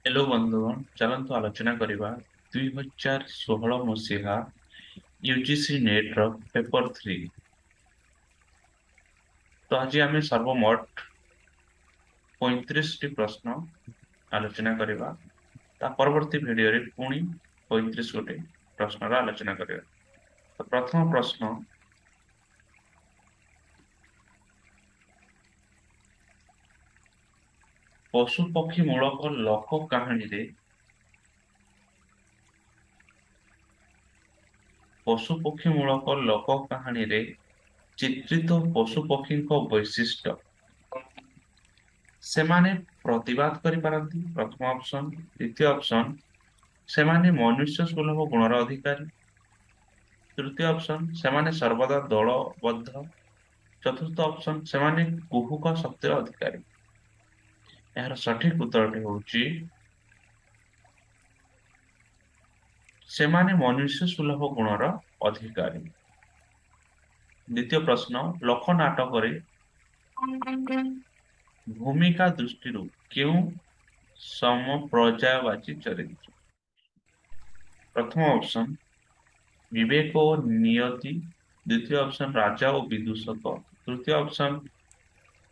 Hello बंधुगण चलନ୍ତୁ आलोचना करिबा 2016 मसीहा यूजीसी नेट ର पेपर 3। तो आज आम सर्वमोट 35 टी प्रश्न आलोचना करिबा। ता परवर्ती भिडियो रे पुणी 35 गोटे प्रश्न आलोचना करिबा। तो प्रथम प्रश्न, पशु पक्षी मूलक लोक कहानी रे पशु पक्षी मूलक लोक कहानी रे चित्रित पशु पक्षी वैशिष्ट्य सेमाने प्रतिवाद करि पारंती। प्रथम ऑप्शन। द्वितीय ऑप्शन, सेमाने मनुष्य सुलभ गुणर अधिकारी। तृतीय ऑप्शन, सेमाने सर्वदा दलबद्ध। चतुर्थ ऑप्शन, सेमाने कुहुक शक्तिर अधिकारी। यार सठिक उत्तरटी होउची सेमाने मनुष्य सुलभ गुणर अधिकारी। द्वितीय प्रश्न, लोक नाटक रे भूमिका दृष्टि क्यों समप्रजावाची चरित्र। प्रथम ऑप्शन, विवेक और नियति। द्वितीय ऑप्शन, राजा और विदूषक। तृतीय ऑप्शन,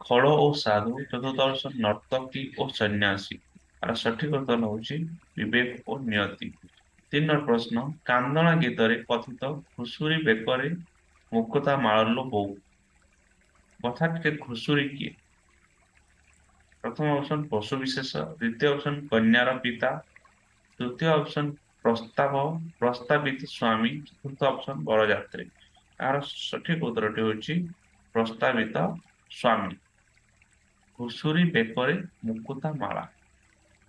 खड़ और साधु। चतुर्थ ऑप्शन, नर्तकी और सन्यासी। यार सठिक उत्तर होउची विवेक और नियति। तीन नंबर प्रश्न, कांदना गीत रे कथित घुषुरी बेकरे मुकुता माळलो बोऊ कथा टे घुषुरी किए। प्रथम ऑप्शन, पशु विशेष। द्वितीय ऑप्शन, कन्यार पिता। तृतीय ऑप्शन, प्रस्ताव प्रस्तावित स्वामी। चतुर्थ ऑप्शन, बरयात्री। यार सठिक उत्तरटी होची प्रस्तावित स्वामी। घुषुरी बेकरे मुकुता माला।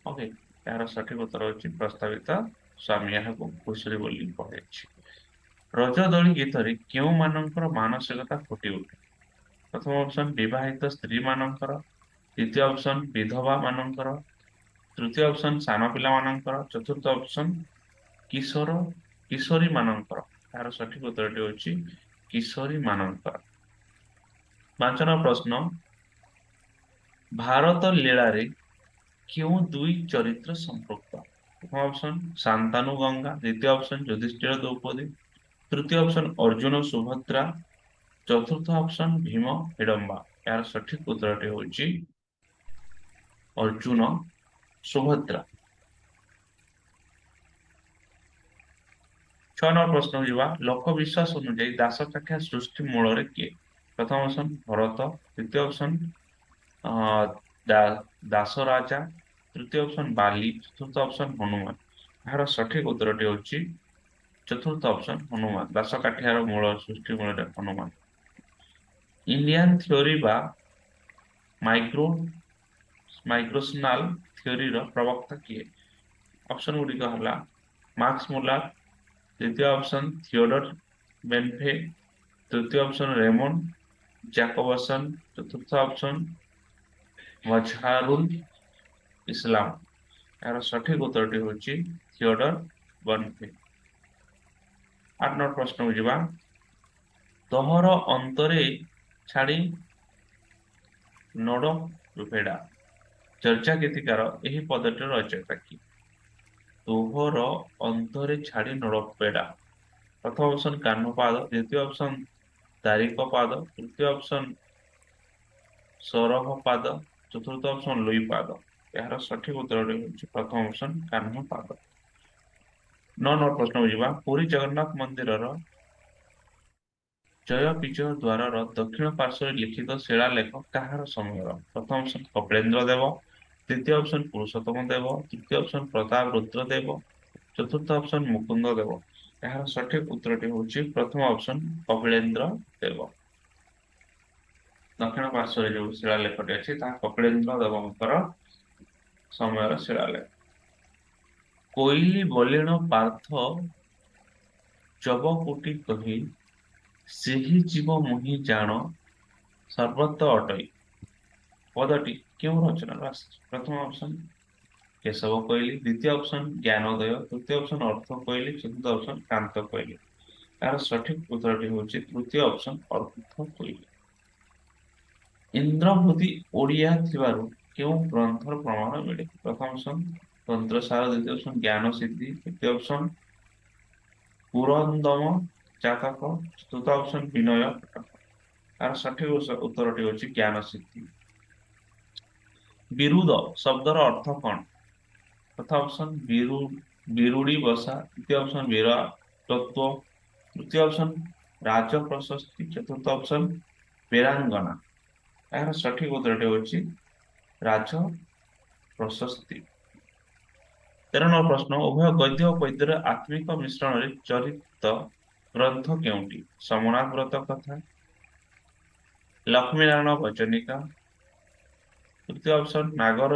ओके, यार सठिक उत्तर होची प्रस्तावित स्वामी। यहाँ घुषुरी बोली कहे। रजदोली गीत रे केउ मानकर मानसिकता फुटी उठे। प्रथम ऑप्शन, विवाहित स्त्री मानकर। द्वितीय ऑप्शन, विधवा मानकर। तृतीय ऑप्शन, सान पिला मानकर। चतुर्थ ऑप्शन, किशोर किशोरी मानकर। यार सठिक उत्तरटी होची किशोरी मानकर। पांच नंबर प्रश्न, भारत लीला रे क्यों दुई चरित्र संपृक्त। प्रथम ऑप्शन, शांतानु गंगा। द्वितीय ऑप्शन, युधिष्ठिर द्रौपदी। तृतीय ऑप्शन, अर्जुन सुभद्रा। चतुर्थ ऑप्शन, भीम हिडम्बा। यार सठिक उत्तरटी होची अर्जुन सुभद्रा। छह नंबर प्रश्न होगा, लोक विश्वास अनुଯାयी दास काठिया सृष्टि मूल रे किए। प्रथम ऑप्शन, भरत। द्वितीय ऑप्शन, दास राजा। तृतीय ऑप्शन, बाली। चतुर्थ ऑप्शन, हनुमान। यार सठिक उत्तरटी होची चतुर्थ ऑप्शन, हनुमान। दास काठियार मूल सृष्टि मूल रे हनुमान। इंडियन थ्योरी बा माइक्रो माइक्रोसनाल थ्योरी रो प्रवक्ता किए। ऑप्शन गुडी हला मार्क्स मुलर। द्वितीय ऑप्शन, थियोडर बेनफे। तृतीय ऑप्शन, रेमंड जैकोबसन। चतुर्थ ऑप्शन, मजहारुल इस्लाम। यार सठिक उत्तरटी होची थियोडर बेनफे। आठ नंबर प्रश्न को जिबा, तोहर अंतरे छाड़ी नोड रुपेडा चर्चा गीतिकार यही पदटीर रचयिता किए। तोहर अंतरे छाड़ी नोड़पेड़ा। प्रथम ऑप्शन, कान्हपाद। द्वितीय ऑप्शन, दारिकपाद। तृतीय ऑप्शन, सौरभपाद। चतुर्थ ऑप्शन, लुईपाद। यार सठिक उत्तर होची प्रथम ऑप्शन, कान्हपाद। नौ नंबर प्रश्न को जिबा, पुरी जगन्नाथ मंदिर जय विजय द्वार दक्षिण पार्श्व लिखित शिलालेख काହାର ସମୟର। प्रथम ऑप्शन, कपिलेन्द्र देव। द्वितीय ऑप्शन, पुरुषोत्तम देव। तृतीय ऑप्शन, प्रताप रुद्र देव। चतुर्थ ऑप्शन, मुकुंद देव। यार सठिक उत्तरटी होची प्रथम ऑप्शन, कपिलेन्द्र देव। दक्षिण पार्श्व जो शिलालेखटी अच्छी कपिलेन्द्र देवଙ୍କର ସମୟର ଶିଳାଲେଖ। कोइली बलिण पार्थ जबकोटि कही ସେହି ଜୀବ ମୁହିଁ ଜାଣ ସର୍ବତ ଅଟଇ। ପଦଟି କେଉଁ ରଚନାରୁ ଆସିଛି। ପ୍ରଥମ ଅପସନ, କେଶବ କୋଇଲି। ଦ୍ୱିତୀୟ ଅପସନ, ଜ୍ଞାନୋଦୟ। ତୃତୀୟ ଅପସନ, ଅର୍ଥ କୋଇଲି। ଚତୁର୍ଥ ଅପସନ, କାନ୍ତ କୋଇଲି। ଏହାର ସଠିକ ଉତ୍ତରଟି ହେଉଛି ତୃତୀୟ ଅପସନ, ଅର୍ଥ କୋଇଲି। ଇନ୍ଦ୍ରବୃତ୍ତି ଓଡ଼ିଆ ଥିବାରୁ କେଉଁ ଗ୍ରନ୍ଥର ପ୍ରମାଣ ମିଳେ। ପ୍ରଥମ ଅପସନ, ତନ୍ତ୍ରସାର, ଦ୍ୱିତୀୟ ଅପସନ୍ ଜ୍ଞାନ ସିଦ୍ଧି, ତୃତୀୟ ଅପସନ୍ ପୁରନ୍ଦମ ଜାତକ, ଚତୁର୍ଥ ଅପସନ୍ ବିନୟ କଟକ। ତାର ସଠିକ ଉତ୍ତରଟି ହେଉଛି ଜ୍ଞାନ ସିଦ୍ଧି। ବିରୁଦ ଶବ୍ଦର ଅର୍ଥ କଣ? ପ୍ରଥମ ଅପସନ୍ ବିରୁଡି ବସା, ଦ୍ୱିତୀୟ ଅପସନ୍ ବୀରତ୍ୱ, ତୃତୀୟ ଅପସନ୍ ରାଜ ପ୍ରଶସ୍ତି, ଚତୁର୍ଥ ଅପସନ୍ ବୀରାଙ୍ଗନା। ଏହାର ସଠିକ ଉତ୍ତରଟି ହେଉଛି ରାଜ ପ୍ରଶସ୍ତି। 13 ପ୍ରଶ୍ନ, ଉଭୟ ଗଦ୍ୟ ଓ ପଦ୍ୟର ଆତ୍ମିକ ମିଶ୍ରଣରେ ଚରିତ ଗ୍ରନ୍ଥ କେଉଁଟି? ସମନାଥ ବ୍ରତ କଥା, ଲକ୍ଷ୍ମୀନାରାୟଣ ବଚନିକା, ତୃତୀୟ ଅପସନ୍ ନାଗର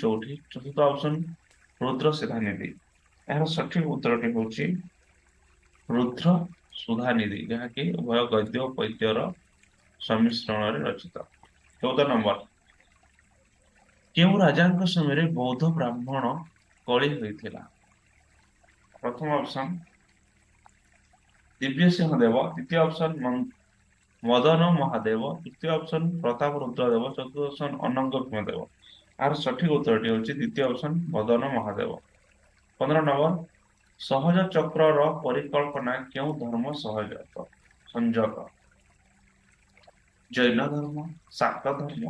ଚୌଠି, ଚତୁର୍ଥ ଅପସନ୍ ରୁଦ୍ର ସିଧାନିଧି। ଏହାର ସଠିକ ଉତ୍ତରଟି ହେଉଛି ରୁଦ୍ର ସୁଧାନିଧି, ଯାହାକି ଉଭୟ ଗଦ୍ୟ ଓ ପଦ୍ୟର ସମ୍ମିଶ୍ରଣରେ ରଚିତ। 14 କେଉଁ ରାଜାଙ୍କ ସମୟରେ ବୌଦ୍ଧ ବ୍ରାହ୍ମଣ କଳି ହୋଇଥିଲା? ପ୍ରଥମ ଅପସନ୍ ଦିବ୍ୟସିଂହ ଦେବ, ଦ୍ୱିତୀୟ ଅପସନ୍ ମଦନ ମହାଦେବ, ତୃତୀୟ ଅପସନ୍ ପ୍ରତାପ ରୁଦ୍ର ଦେବ, ଚତୁର୍ଥ ଅପସନ୍ ଅନଙ୍ଗ ଭୀମ ଦେବ। ଏହାର ସଠିକ ଉତ୍ତରଟି ହେଉଛି ଦ୍ୱିତୀୟ ଅପସନ୍ ମଦନ ମହାଦେବ। 15 ସହଜ ଚକ୍ରର ପରିକଳ୍ପନା କେଉଁ ଧର୍ମ ସଂଯୋଗ? ଜୈନ ଧର୍ମ, ଶାକ୍ତ ଧର୍ମ,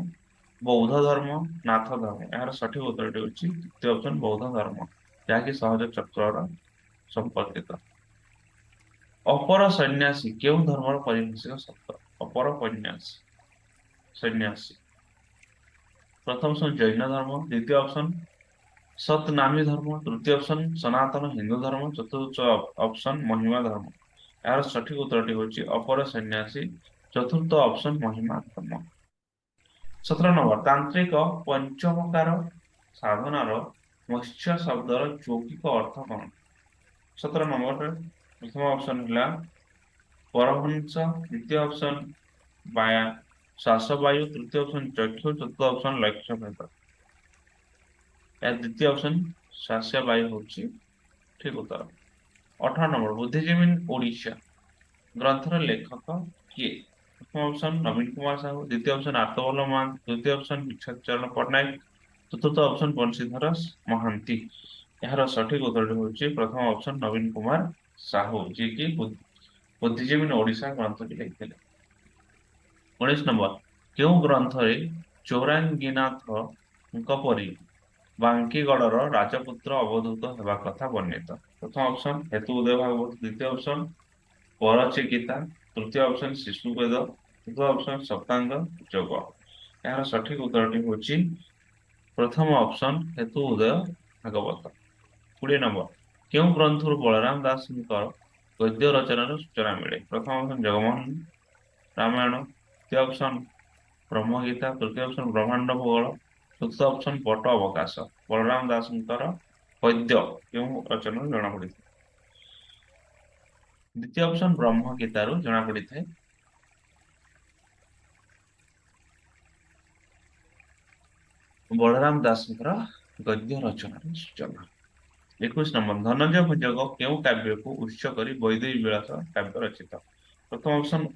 ବୌଦ୍ଧ ଧର୍ମ, ନାଥ ଧର୍ମ। ଏହାର ସଠିକ ଉତ୍ତରଟି ହେଉଛି ଦ୍ୱିତୀୟ ଅପସନ୍ ବୌଦ୍ଧ ଧର୍ମ, ଯାହାକି ସହଜ ଚକ୍ରର ସମ୍ପର୍କିତ। ଅପର ସନ୍ନ୍ୟାସୀ କେଉଁ ଧର୍ମର ପାରିଭାଷିକ ଶବ୍ଦ? ଅପର ସନ୍ନ୍ୟାସୀ, ପ୍ରଥମ ଅପସନ୍ ଜୈନ ଧର୍ମ, ଦ୍ୱିତୀୟ ଅପସନ୍ ସତନାମୀ ଧର୍ମ, ତୃତୀୟ ଅପସନ୍ ସନାତନ ହିନ୍ଦୁ ଧର୍ମ, ଚତୁର୍ଥ ଅପସନ୍ ମହିମା ଧର୍ମ। ଏହାର ସଠିକ ଉତ୍ତରଟି ହେଉଛି ଅପର ସନ୍ନ୍ୟାସୀ, ଚତୁର୍ଥ ଅପସନ୍ ମହିମା ଧର୍ମ। 17 ତାନ୍ତ୍ରିକ ପଞ୍ଚମକାର ସାଧନାର ମତ୍ସ୍ୟ ଶବ୍ଦର ଯୌଗିକ ଅର୍ଥ କଣ? 17 ପ୍ରଥମ ଅପସନ୍ ହେଲା ପରମହଂସ, ଦ୍ୱିତୀୟ ଅପସନ୍ ଶ୍ୱାସବାୟୁ, ତୃତୀୟ ଅପସନ୍ ଚକ୍ଷୁ, ଚତୁର୍ଥ ଅପସନ୍ ଲକ୍ଷ୍ୟଭେଦ। ଏହା ଦ୍ୱିତୀୟ ଅପସନ୍ ଶ୍ୱାସବାୟୁ ହେଉଛି ଠିକ ଉତ୍ତର। 18 ବୁଦ୍ଧିଜୀବୀ ଓଡ଼ିଶା ଗ୍ରନ୍ଥର ଲେଖକ କିଏ? ପ୍ରଥମ ଅପସନ୍ ନବୀନ କୁମାର ସାହୁ, ଦ୍ୱିତୀୟ ଅପସନ୍ ଆର୍ତ୍ତବଲ୍ଲଭ ମହାନ୍ତି, ତୃତୀୟ ଅପସନ୍ ବିଚ୍ଛେଦ ଚରଣ ପଟ୍ଟନାୟକ, ଚତୁର୍ଥ ଅପସନ୍ ବଂଶୀଧର ମହାନ୍ତି। ଏହାର ସଠିକ ଉତ୍ତରଟି ହେଉଛି ପ୍ରଥମ ଅପସନ୍ ନବୀନ କୁମାର ସାହୁ, ଯିଏକି ବୁଦ୍ଧିଜୀବୀ ଓଡ଼ିଶା ଗ୍ରନ୍ଥଟି ଲେଖିଥିଲେ। 19 କେଉଁ ଗ୍ରନ୍ଥରେ ଚୌରାଙ୍ଗୀନାଥଙ୍କ ପରି ବାଙ୍କିଗଡ଼ର ରାଜପୁତ୍ର ଅବଧୂତ ହେବା କଥା ବର୍ଣ୍ଣିତ? ପ୍ରଥମ ଅପସନ୍ ହେତୁ ଉଦୟ ଭାଗବତ, ଦ୍ୱିତୀୟ ଅପସନ୍ ପରଚିକିତା, ତୃତୀୟ ଅପସନ୍ ଶିଶୁବେଦ, ଚତୁର୍ଥ ଅପସନ୍ ସପ୍ତାଙ୍ଗ ଯୋଗ। ଏହାର ସଠିକ ଉତ୍ତରଟି ହେଉଛି ପ୍ରଥମ ଅପସନ୍ ହେତୁ ଉଦୟ ଭାଗବତ। 20 କେଉଁ ଗ୍ରନ୍ଥରୁ ବଳରାମ ଦାସଙ୍କର ଗଦ୍ୟ ରଚନାର ସୂଚନା ମିଳେ? ପ୍ରଥମ ଅପସନ୍ ଜଗମୋହନ ରାମାୟଣ, ଦ୍ୱିତୀୟ ଅପସନ୍ ବ୍ରହ୍ମଗୀତା, ତୃତୀୟ ଅପସନ୍ ବ୍ରହ୍ମାଣ୍ଡ ଭୂଗୋଳ, ଚତୁର୍ଥ ଅପସନ୍ ବଟ ଅବକାଶ। ବଳରାମ ଦାସଙ୍କର ପଦ୍ୟ କେଉଁ ରଚନାରୁ ଜଣାପଡ଼ିଥାଏ? ଦ୍ୱିତୀୟ ଅପସନ୍ ବ୍ରହ୍ମଗୀତାରୁ ଜଣାପଡ଼ିଥାଏ। ବଳରାମ ଦାସଙ୍କର ଗଦ୍ୟ ରଚନାର ସୂଚନା। 21 ଧନଞ୍ଜୟ ଭଞ୍ଜଙ୍କ କେଉଁ କାବ୍ୟକୁ ଉତ୍ସ କରି ବୈଦେହୀ ବିଳାସ କାବ୍ୟ ରଚିତ? ପ୍ରଥମ ଅପସନ୍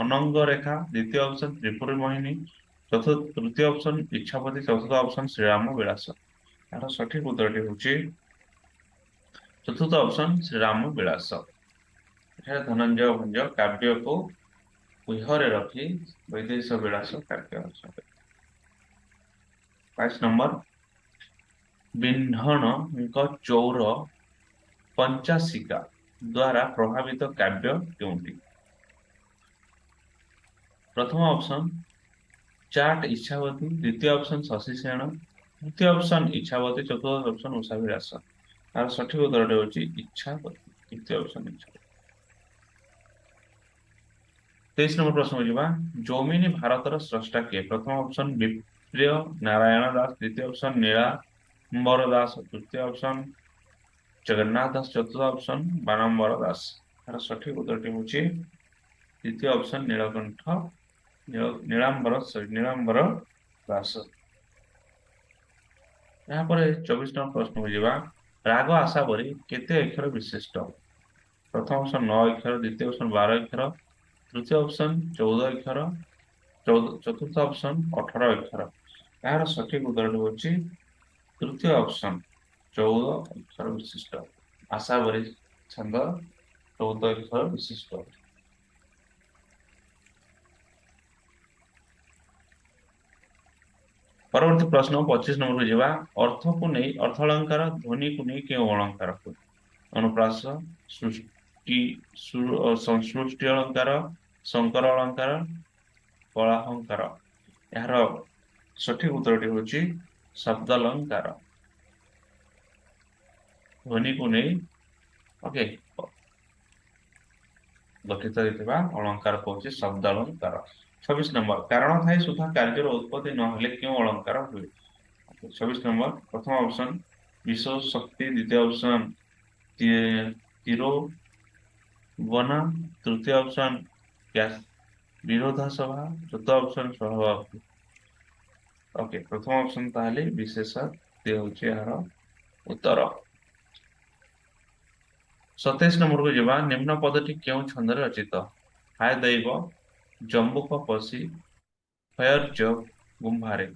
ଅନଙ୍ଗ ରେଖା, ଦ୍ୱିତୀୟ ଅପସନ୍ ତ୍ରିପୁରୀ ମୋହିନୀ, ତୃତୀୟ ଅପସନ୍ ଇଚ୍ଛାପତି, ଚତୁର୍ଥ ଅପସନ୍ ଶ୍ରୀରାମ ବିଳାସ। ଏହାର ସଠିକ ଉତ୍ତରଟି ହେଉଛି ଚତୁର୍ଥ ଅପସନ୍ ଶ୍ରୀରାମ ବିଳାସ। ଏଠାରେ ଧନଞ୍ଜୟ ଭଞ୍ଜ କାବ୍ୟକୁ ଗୁହ୍ୟରେ ରଖି ବୈଦେହୀ ବିଳାସ କାବ୍ୟ ରଚନା। 22 ବିହ୍ନଣଙ୍କ ଚୌର ପଞ୍ଚାଶିକା ଦ୍ୱାରା ପ୍ରଭାବିତ କାବ୍ୟ କେଉଁଟି? ପ୍ରଥମ ଅପସନ୍ ଚାଟ ଇଚ୍ଛାବତୀ, ଦ୍ୱିତୀୟ ଅପସନ୍ ଶଶିସେନ, ତୃତୀୟ ଅପସନ୍ ଇଚ୍ଛାବତୀ, ଚତୁର୍ଥ ଅପସନ୍ ଉଷାଭିଳାଷ। ତାର ସଠିକ ଉତ୍ତରଟି ହେଉଛି ଇଚ୍ଛାବତୀ, ତୃତୀୟ ଅପସନ୍ ଇଚ୍ଛାବତୀ। 23 ପ୍ରଶ୍ନ ଯିବା, ଯୌମିନୀ ଭାରତର ସ୍ରଷ୍ଟା କିଏ? ପ୍ରଥମ ଅପସନ୍ ବିପ୍ରିୟ ନାରାୟଣ ଦାସ, ଦ୍ୱିତୀୟ ଅପସନ୍ ନୀଳାମ୍ବର ଦାସ, ତୃତୀୟ ଅପସନ୍ ଜଗନ୍ନାଥ ଦାସ, ଚତୁର୍ଥ ଅପସନ୍ ବାନାମ୍ବର ଦାସ। ତାର ସଠିକ ଉତ୍ତରଟି ହେଉଛି ଦ୍ୱିତୀୟ ଅପସନ୍ ନୀଳାମ୍ବର ଦାସ। ଏହାପରେ 24 ପ୍ରଶ୍ନକୁ ଯିବା, ରାଗ ଆଶାବରୀ କେତେ ଅକ୍ଷର ବିଶିଷ୍ଟ? ପ୍ରଥମ ଅପସନ୍ 9 ଅକ୍ଷର, ଦ୍ୱିତୀୟ ଅପସନ୍ 12 ଅକ୍ଷର, ତୃତୀୟ ଅପସନ୍ 14 ଅକ୍ଷର, ଚତୁର୍ଥ ଅପସନ୍ 18 ଅକ୍ଷର। ଏହାର ସଠିକ ଉତ୍ତରଟି ହେଉଛି तृतीय ऑप्शन 14 अक्षर विशिष्ट आशावरी छंद 14 अक्षर विशिष्ट। परवर्ती प्रश्न 25 नंबर को जीवा अर्थ को नहीं अर्थ अलंकार ध्वनि को नहीं क्यों अलंकार को अनुप्रास सृष्टि संसृष्टि अलंकार संकर अलंकार कलाहंकार यार सठिक उत्तरटी होची शब्द अलंकार ध्वनि को नहीं ओके गठित होता अलंकार कौन शब्द अलंकार। 26 नंबर कारण थाई सुधा कार्यर उत्पत्ति नहेले क्यों अलंकार हुए। 26 नंबर प्रथम ऑप्शन विश्व शक्ति द्वितीय ऑप्शन तीरो बना तृतीय ऑप्शन क्या विरोधासभा चतुर्थ ऑप्शन स्वभाव। ओके प्रथम ऑप्शन ताहले विशेष होची यार उत्तर। 27 नंबर को जीवा निम्न पदटी क्यों छंदरे रचित हाय दैव जम्बुक पशी फयर गुम्भारे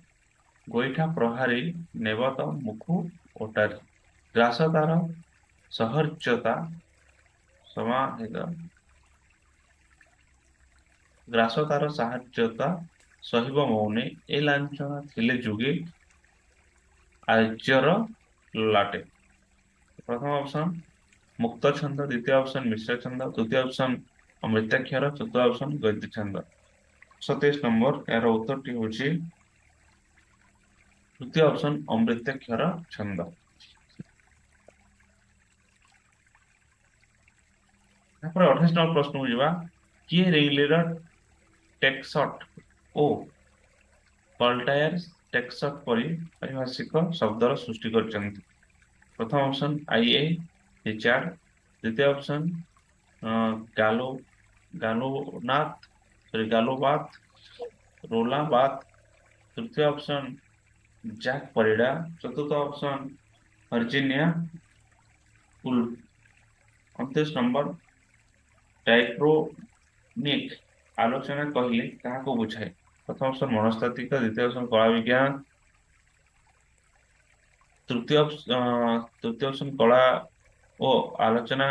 गोईठा प्रहारी नेवत मुखु ओटारी ग्रास तार सहर्यता समाहित ग्रास तार साहाଯ୍ୟତା ସହିବ ମୌନେ ଏ ଲାଞ୍ଛନା ଥିଲେ ଯୁଗେ ଆର୍ଯ୍ୟର ଲଲାଟେ। ପ୍ରଥମ ଅପସନ ମୁକ୍ତ ଛନ୍ଦ ଦ୍ୱିତୀୟ ଅପସନ ମିଶ୍ର ଛନ୍ଦ ତୃତୀୟ ଅପସନ ଅମୃତାକ୍ଷର ଚତୁର୍ଥ ଅପସନ ଗଦ୍ୟ ଛନ୍ଦ। 27 ନମ୍ବର ଏହାର ଉତ୍ତରଟି ହେଉଛି ତୃତୀୟ ଅପସନ ଅମୃତାକ୍ଷର ଛନ୍ଦ। ତାପରେ 28 ନମ୍ବର ପ୍ରଶ୍ନକୁ ଯିବା କିଏ ରିଙ୍ଗଲିର टेक्सट ओ पल्टायर टेक्सट परी पारिभाषिक शब्दर सृष्टि करछन्ति। प्रथम ऑप्शन आईए रिचार्ड द्वितीय ऑप्शन गालो गालोनाथ सॉरी गालोबात रोलाबात तृतीय ऑप्शन जैक परिडा चतुर्थ option Virginia Woolf. 29 number diachronic आलोचना कहले कहा बुझाए प्रथम ऑप्शन मनस्तात्विक द्वितीय ऑप्शन कला विज्ञान तृतीय ऑप्शन कला ओ आलोचना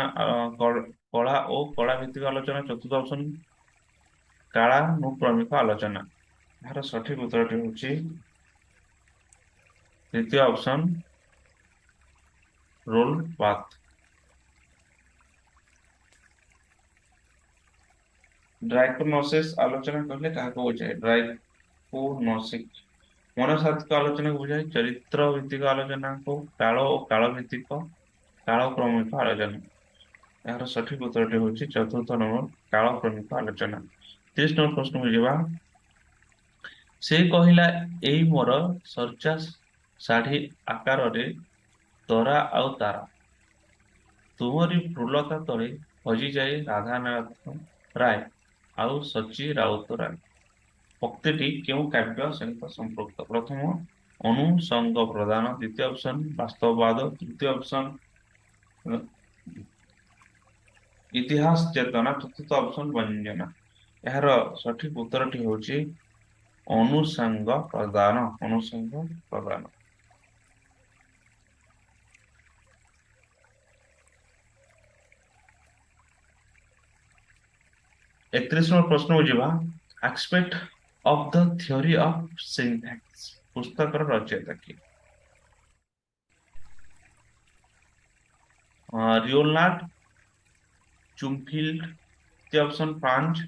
कला ओ कला भित्तिक आलोचना चतुर्थ ऑप्शन कालानुक्रमिक आलोचना। यार सठिक उत्तरटी होची द्वितीय ऑप्शन रोल बात। ड्राइकोनोसिस आलोचना कहले कहा बुझाए ड्राइकोनोसिक मनसात्विक आलोचना को बुझाए चरित्र भित्तिक आलोचना को काल और काल भित्तिक कालक्रमिक आलोचना। यार सठिक उत्तरटी होची चतुर्थ नंबर कालक्रमिक आलोचना। 30 नंबर प्रश्न को जीवा से कहिला एई मोर सर्चा साढ़ी आकार रे तरा आउ तारा तुमरी फुलता तले हजि जाए राधानाथ राय आउ सची राउत राय पक्तिटी क्यों काव्य सहित संपृक्त। प्रथम अनुसंग प्रदान द्वितीय ऑप्शन वास्तववाद तृतीय ऑप्शन इतिहास चेतना चतुर्थ ऑप्शन व्यंजना। यार सठिक उत्तरटी होची अनुसंग प्रदान अनुसंग प्रदान। 31 नंबर प्रश्न को जीवा expect of the theory of syntax पुस्तक रचयिता किए रियोनार्ड चुमफील्ड तृतीय ऑप्शन फ्रांज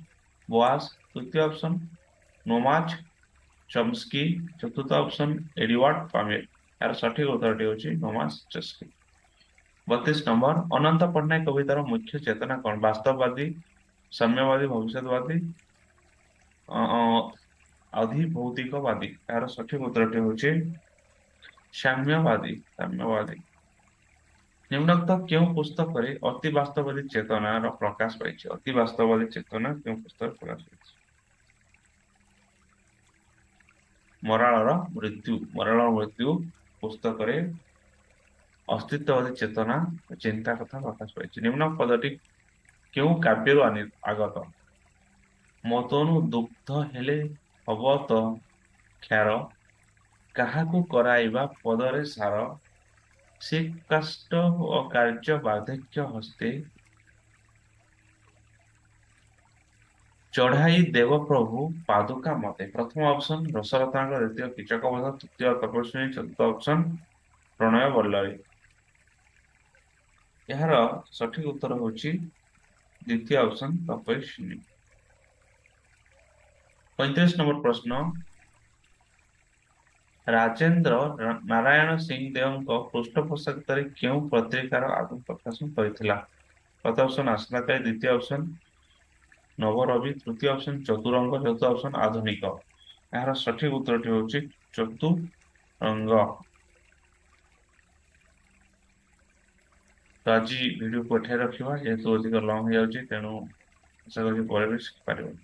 बोआस तृतीय ऑप्शन नोमाज चम्स्की चतुर्थ ऑप्शन एडवर्ड पामेल। यार सठिक उत्तरटी होची नोमाज चम्स्की। 32 नंबर अनंत पट्टनायक कवितार मुख्य चेतना कौन वास्तववादी साम्यवादी भविष्यवादी अधिभौतिकवादी। यार सठिक उत्तरटी होची साम्यवादी साम्यवादी। निम्नोक्त क्यों पुस्तक अति वास्तववादी चेतना प्रकाश पाई अति वास्तववादी चेतना क्यों पुस्तक प्रकाश पाई मराल मृत्यु पुस्तक अस्तित्ववादी चेतना चिंता कथा प्रकाश पाई। निम्न पदटी क्यों काव्य आगत मतनु दुग्ध हेले हब तो क्षार କାହାକୁ କରାଇବା ପଦରେ ସାର ଶ୍ରୀକାଷ୍ଠ ଓ କାର୍ଯ୍ୟ ବାର୍ଦ୍ଧକ୍ୟ ହସ୍ତେ ଚଢାଇ ଦେବ ପ୍ରଭୁ ପାଦୁକା ମତେ। ପ୍ରଥମ ଅପସନ ରସରତାଙ୍କ, ଦ୍ୱିତୀୟ କୀଚକ ବଧ, ତୃତୀୟ ତପସ୍ୱିନୀ, ଚତୁର୍ଥ ଅପସନ ପ୍ରଣୟ ବଲ୍ଲରୀ। ଏହାର ସଠିକ ଉତ୍ତର ହେଉଛି ଦ୍ୱିତୀୟ ଅପସନ ତପସ୍ୱିନୀ। 35 ନମ୍ବର ପ୍ରଶ୍ନ, ରାଜେନ୍ଦ୍ର ନାରାୟଣ ସିଂ ଦେଓଙ୍କ ପୃଷ୍ଠପୋଷକତାରେ କେଉଁ ପତ୍ରିକାର ଆଦୌ ପ୍ରକାଶନ କରିଥିଲା? ପ୍ରଥମ ଅପସନ ଆସ୍ଥାକାରୀ, ଦ୍ୱିତୀୟ ଅପସନ ନବରବି, ତୃତୀୟ ଅପସନ ଚତୁରଙ୍ଗ, ଚତୁର୍ଥ ଅପସନ ଆଧୁନିକ। ଏହାର ସଠିକ ଉତ୍ତରଟି ହେଉଛି ଚତୁରଙ୍ଗ। ତ ଆଜି ଭିଡିଓକୁ ଏଠାରେ ରଖିବା, ଯେହେତୁ ଅଧିକ ଲଙ୍ଗ ହେଇଯାଉଛି, ତେଣୁ ଆଶା କରୁଛି ପରେ ବି ଶିଖିପାରିବ।